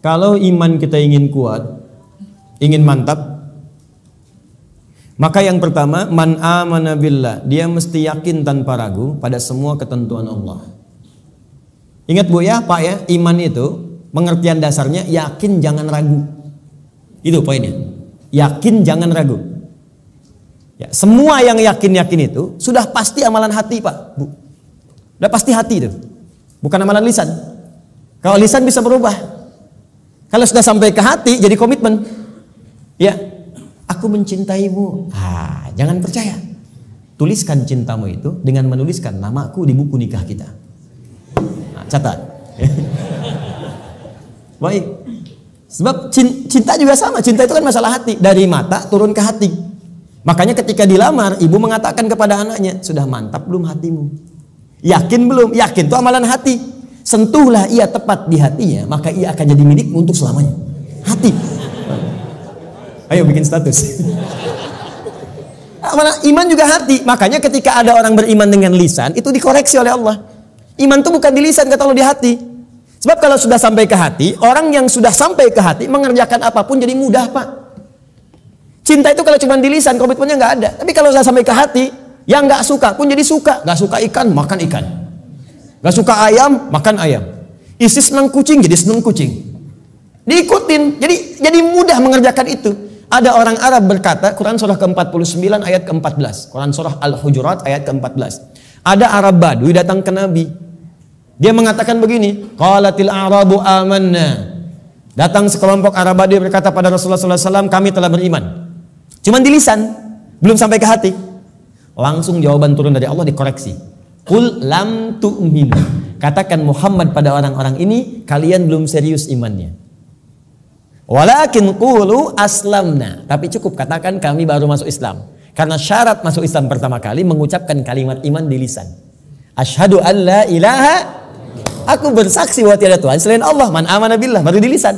Kalau iman kita ingin kuat, ingin mantap, maka yang pertama, man amana billah, dia mesti yakin tanpa ragu pada semua ketentuan Allah. Ingat Bu ya, Pak ya, iman itu pengertian dasarnya yakin jangan ragu. Itu poinnya. Yakin jangan ragu. Ya, semua yang yakin-yakin itu sudah pasti amalan hati, Pak, Bu. Sudah pasti hati itu. Bukan amalan lisan. Kalau lisan bisa berubah. Kalau sudah sampai ke hati jadi komitmen. Ya, aku mencintaimu. Jangan percaya. Tuliskan cintamu itu dengan menuliskan namaku di buku nikah kita. Catat. Baik. Sebab cinta juga sama. Cinta itu kan masalah hati. Dari mata turun ke hati. Makanya ketika dilamar, ibu mengatakan kepada anaknya, sudah mantap belum hatimu? Yakin belum? Yakin itu amalan hati. Sentuhlah ia tepat di hatinya, maka ia akan jadi milikmu untuk selamanya. Hati. Ayo bikin status. Iman juga hati. Makanya ketika ada orang beriman dengan lisan, itu dikoreksi oleh Allah. Iman itu bukan di lisan, kata Allah, di hati. Sebab kalau sudah sampai ke hati, orang yang sudah sampai ke hati mengerjakan apapun jadi mudah, Pak. Cinta itu kalau cuma di lisan, komitmennya nggak ada. Tapi kalau sudah sampai ke hati, yang nggak suka pun jadi suka. Nggak suka ikan, makan ikan. Nggak suka ayam, makan ayam. Istri senang kucing, jadi senang kucing. Diikutin, jadi mudah mengerjakan itu. Ada orang Arab berkata, Quran surah ke-49 ayat ke-14. Quran surah Al-Hujurat ayat ke-14. Ada Arab Badui datang ke Nabi. Dia mengatakan begini, qalatil a'rabu amanna. Datang sekelompok Arab Badui berkata pada Rasulullah SAW, kami telah beriman. Cuman di lisan, belum sampai ke hati. Langsung jawaban turun dari Allah dikoreksi. Qul lam tu'minu. Katakan Muhammad pada orang-orang ini, kalian belum serius imannya. Walakin qulu aslamna. Tapi cukup katakan kami baru masuk Islam. Karena syarat masuk Islam pertama kali mengucapkan kalimat iman di lisan. Asyhadu an la ilaha, aku bersaksi bahwa tiada Tuhan selain Allah. Man amana billah, baru di lisan.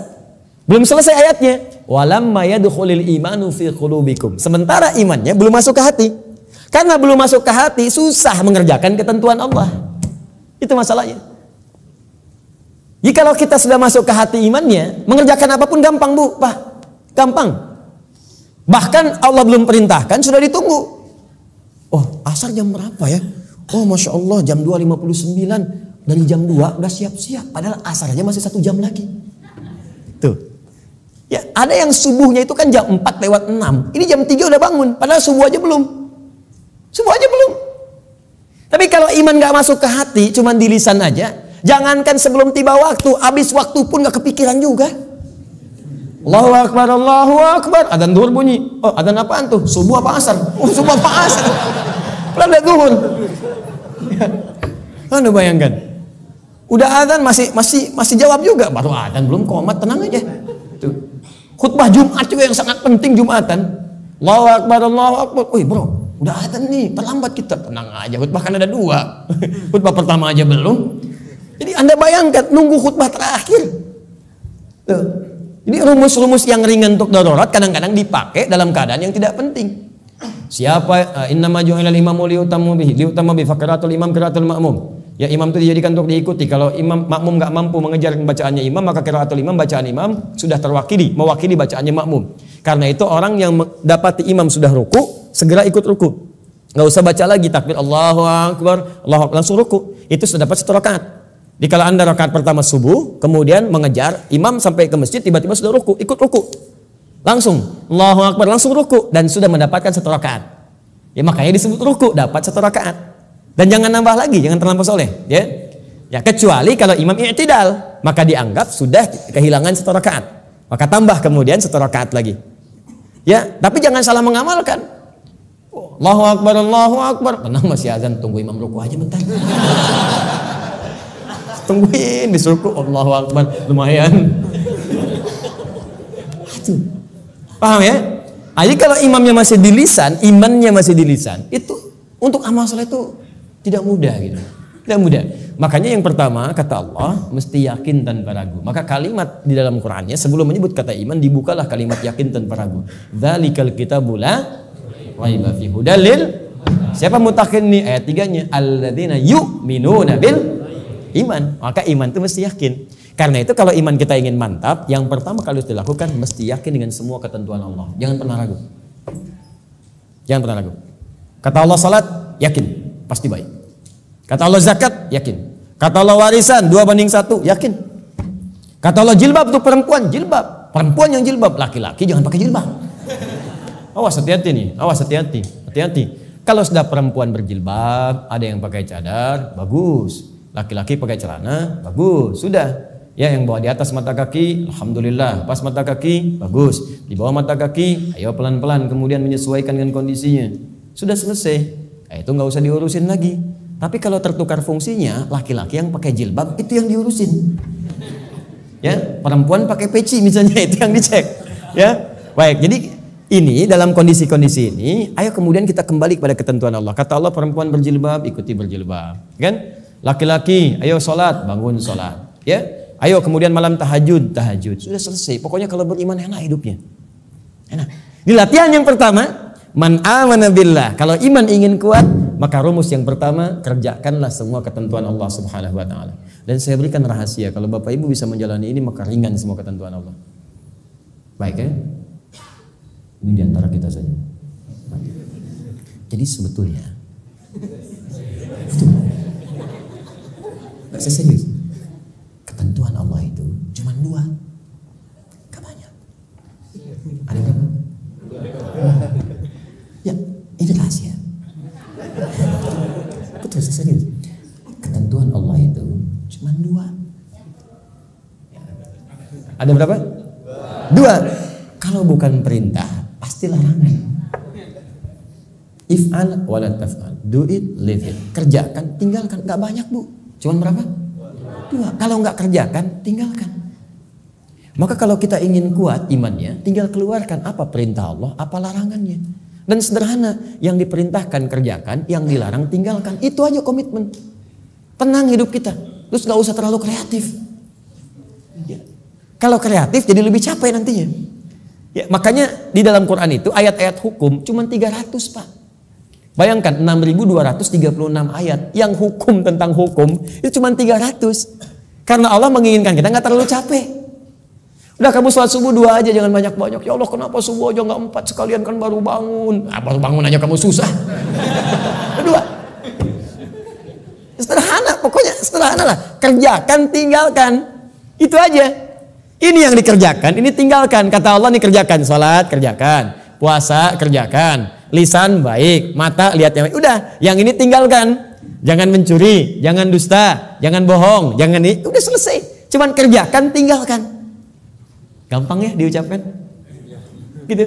Belum selesai ayatnya. Walamma yadkhulul imanu fi qulubikum. Sementara imannya belum masuk ke hati. Karena belum masuk ke hati, susah mengerjakan ketentuan Allah. Itu masalahnya. Jika kalau kita sudah masuk ke hati imannya, mengerjakan apapun gampang, Bu, Pak. Gampang. Bahkan Allah belum perintahkan, sudah ditunggu. Oh, asar jam berapa ya? Oh, Masya Allah, jam 2.59. Dari jam 2 udah siap-siap. Padahal asar aja masih 1 jam lagi. Tuh. Ya, ada yang subuhnya itu kan jam 4:06. Ini jam 3 udah bangun. Padahal subuh aja belum. Subuh aja belum. Tapi kalau iman gak masuk ke hati, cuman di lisan aja, jangankan sebelum tiba waktu, habis waktu pun gak kepikiran juga. Allahu Akbar, Allahu Akbar. Adzan zuhur bunyi. Oh, adzan apaan tuh? Subuh apa asar? Oh, subuh apa asar? Belum zuhur. Anda bayangkan. Udah adzan masih jawab juga. Baru adzan belum qomat, tenang aja. Tuh. Khutbah Jumat juga yang sangat penting Jumatan. Allahu Akbar, Allahu Akbar. Wih, bro. Udah adzan nih, terlambat kita. Tenang aja, khutbah kan ada 2. Khutbah pertama aja belum. Jadi Anda bayangkan, nunggu khutbah terakhir. Tuh. Jadi rumus-rumus yang ringan untuk darurat kadang-kadang dipakai dalam keadaan yang tidak penting. Siapa innama ju'ilal imamu liutamma bihi faqiratul imam qiraatul ma'mum. Ya, imam itu dijadikan untuk diikuti. Kalau imam makmum nggak mampu mengejar bacaannya imam, maka qiraatul imam, bacaan imam sudah mewakili bacaannya makmum. Karena itu orang yang dapati imam sudah ruku, segera ikut ruku. Nggak usah baca lagi takbir Allahu Akbar, Allahu Akbar, langsung ruku. Itu sudah dapat 1 rakaat. Jadi kalau Anda rakaat pertama subuh, kemudian mengejar imam sampai ke masjid, tiba-tiba sudah ruku, ikut ruku. Langsung Allahu Akbar, langsung ruku dan sudah mendapatkan 1 rakaat. Ya, makanya disebut ruku, dapat 1 rakaat. Dan jangan nambah lagi, jangan terlampau soleh, ya. Ya, kecuali kalau imam i'tidal, maka dianggap sudah kehilangan 1 rakaat. Maka tambah kemudian 1 rakaat lagi. Ya, tapi jangan salah mengamalkan. Allahu Akbar, Allahu Akbar. Tenang, masih azan, tunggu imam ruku aja bentar. Tungguin di ruku, Allahu Akbar, lumayan. Aduh. Paham ya? Jadi kalau imamnya masih di lisan, imannya masih di lisan, itu untuk amal saleh itu tidak mudah gitu. Tidak mudah. Makanya yang pertama kata Allah mesti yakin tanpa ragu. Maka kalimat di dalam Qur'annya sebelum menyebut kata iman dibukalah kalimat yakin tanpa ragu. Dzalikal kitabul la raiba fihi hudal lil. Siapa mutakin nih ayat 3-nya? Alladzina yu'minuna bil. iman. Maka iman itu mesti yakin. Karena itu kalau iman kita ingin mantap, yang pertama kali harus dilakukan mesti yakin dengan semua ketentuan Allah. Jangan pernah ragu. Jangan pernah ragu. Kata Allah salat, yakin, pasti baik. Kata Allah zakat, yakin. Kata Allah warisan 2:1, yakin. Kata Allah jilbab untuk perempuan, jilbab. Perempuan yang jilbab, laki-laki jangan pakai jilbab. Awas hati-hati nih, awas hati-hati, hati-hati. Kalau sudah perempuan berjilbab, ada yang pakai cadar, bagus. Laki-laki pakai celana, bagus. Sudah. Ya, yang bawa di atas mata kaki, alhamdulillah. Pas mata kaki, bagus. Di bawah mata kaki, ayo pelan-pelan kemudian menyesuaikan dengan kondisinya. Sudah selesai. Itu nggak usah diurusin lagi. Tapi kalau tertukar fungsinya, laki-laki yang pakai jilbab itu yang diurusin. Ya, perempuan pakai peci misalnya itu yang dicek. Ya, baik. Jadi ini dalam kondisi-kondisi ini, ayo kemudian kita kembali kepada ketentuan Allah. Kata Allah perempuan berjilbab, ikuti berjilbab. Kan? Laki-laki, ayo sholat, bangun sholat. Ya, ayo kemudian malam tahajud, tahajud. Sudah selesai. Pokoknya kalau beriman enak hidupnya. Enak. Di latihan yang pertama, man amana billah. Kalau iman ingin kuat, maka rumus yang pertama, kerjakanlah semua ketentuan Allah Subhanahu wa taala. Dan saya berikan rahasia, kalau Bapak Ibu bisa menjalani ini maka ringan semua ketentuan Allah. Baik ya? Ini diantara kita saja. Jadi sebetulnya nggak serius. Ketentuan Allah itu cuma 2, gak banyak. Ada berapa? Ya, ini rahasia. Betul, serius. Ketentuan Allah itu cuma 2. Ada berapa? 2. Kalau bukan perintah, pasti larangan. If'al wala taf'al. Do it, leave it. Kerjakan, tinggalkan. Gak banyak bu. Cuman berapa? 2. Kalau nggak kerjakan, tinggalkan. Maka kalau kita ingin kuat imannya, tinggal keluarkan apa perintah Allah, apa larangannya. Dan sederhana, yang diperintahkan kerjakan, yang dilarang tinggalkan. Itu aja komitmen. Tenang hidup kita. Terus nggak usah terlalu kreatif. Ya. Kalau kreatif jadi lebih capek nantinya. Ya, makanya di dalam Quran itu ayat-ayat hukum cuma 300 Pak. Bayangkan 6.236 ayat yang hukum tentang hukum itu cuma 300. Karena Allah menginginkan kita nggak terlalu capek. Udah kamu sholat subuh 2 aja, jangan banyak-banyak. Ya Allah kenapa subuh aja nggak 4 sekalian kan baru bangun. Baru bangun aja kamu susah. 2. Sederhana, pokoknya sederhana lah. Kerjakan, tinggalkan. Itu aja. Ini yang dikerjakan, ini tinggalkan. Kata Allah nih kerjakan, sholat kerjakan, puasa kerjakan, lisan baik, mata lihat yang baik. Udah, yang ini tinggalkan. Jangan mencuri, jangan dusta, jangan bohong, jangan ini. Udah selesai. Cuman kerjakan, tinggalkan. Gampang ya diucapkan? Gitu.